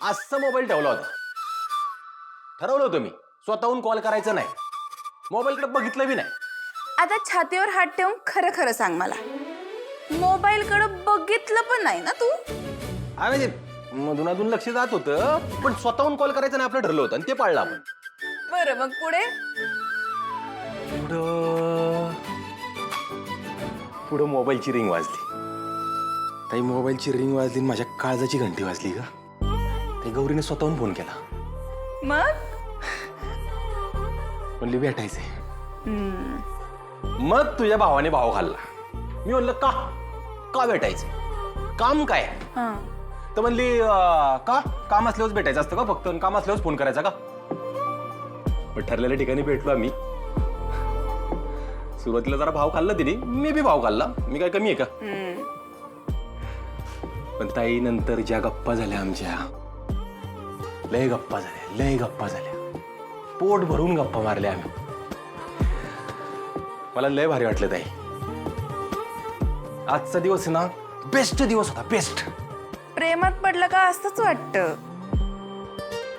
आजचा मोबाईल ठेवला होता. ठरवलं होतं मी स्वतःहून कॉल करायचं नाही. मोबाईलकडे बघितलं बी नाही. आता छातीवर हात ठेवून खरं खरं सांग मला, मोबाईलकडे बघितलं पण नाही ना तू? म्हणजे मधून अधून लक्ष जात होतं, पण स्वतःहून कॉल करायचं नाही आपलं ठरलं होतं आणि ते पाळलं आपण. बरं मग पुढे? पुढं मोबाईलची रिंग वाजली. ताई मोबाईलची रिंग वाजली आणि माझ्या काळजाची घंटी वाजली का. ते गौरीने स्वतःहून फोन केला. मग म्हणली भेटायचंय. मग तुझ्या भावाने भाव खाल्ला. मी म्हणलं का का भेटायचं, काम काय? तर म्हणली का काम असल्यावर भेटायचं असतं का फक्त, काम असल्यावर फोन करायचा का? पण ठरलेल्या ठिकाणी भेटलो आम्ही. सुरुवातीला जरा भाव खाल्ला तिने, मी बी भाव खाल्ला. मी काय कमी आहे का? पण ताई नंतर ज्या गप्पा झाल्या आमच्या, लय गप्पा झाल्या. पोट भरून गप्पा मारल्या आम्ही. मला लय भारी वाटलं ताई. आजचा दिवस ना बेस्ट दिवस होता, बेस्ट. प्रेमात पडलं का असंच वाटतं.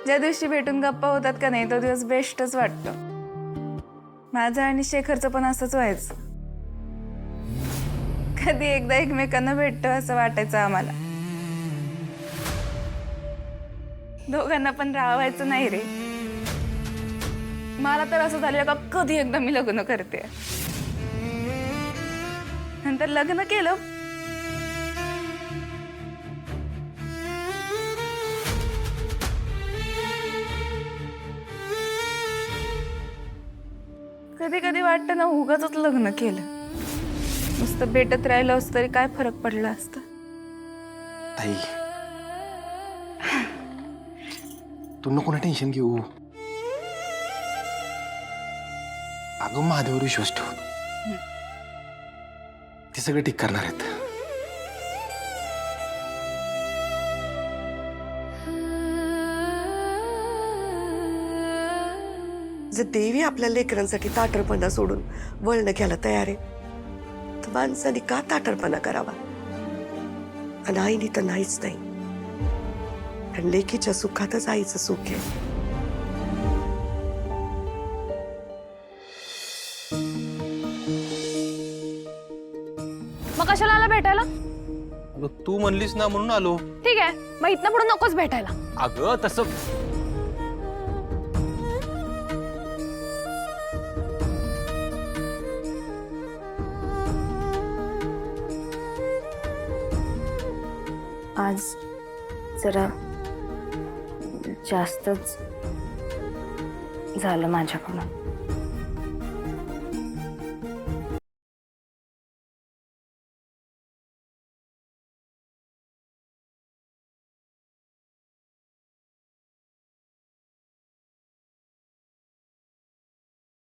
ज्या दिवशी भेटून गप्पा होतात का नाही तो दिवस बेस्टच वाटतो. माझं आणि शेखरचं पण असंच व्हायचं. कधी एकदा एकमेकांना भेटतो असं वाटायचं आम्हाला. दोघांना पण राहावायचं नाही रे. मला तर असं झालं का कधी एकदा मी लग्न करते. नंतर लग्न केलं. कधी कधी वाटतं ना उगाचच लग्न केलं. नुसतं भेटत राहिलं असतं तरी काय फरक पडला असता. ताई तू नको ना टेन्शन घेऊ. अगं माझ्यावर विश्वास ठेव. ते सगळं ठीक करणार आहेत. जर देवी आपल्या लेकरांसाठी ताटरपणा सोडून वळण घ्यायला तयार आहे, तर माणसाने का ताटरपणा करावा? आणि आईने तर नाहीच नाही. कारण लेकीच्या सुखातच आईचं सुख आहे. मग कशाला आला भेटायला? अगं तू म्हणलीस ना म्हणून आलो. ठीक आहे, मग इथनं पुढे नकोच भेटायला. अगं तसं आज जरा जास्तच झालं माझ्याकडून.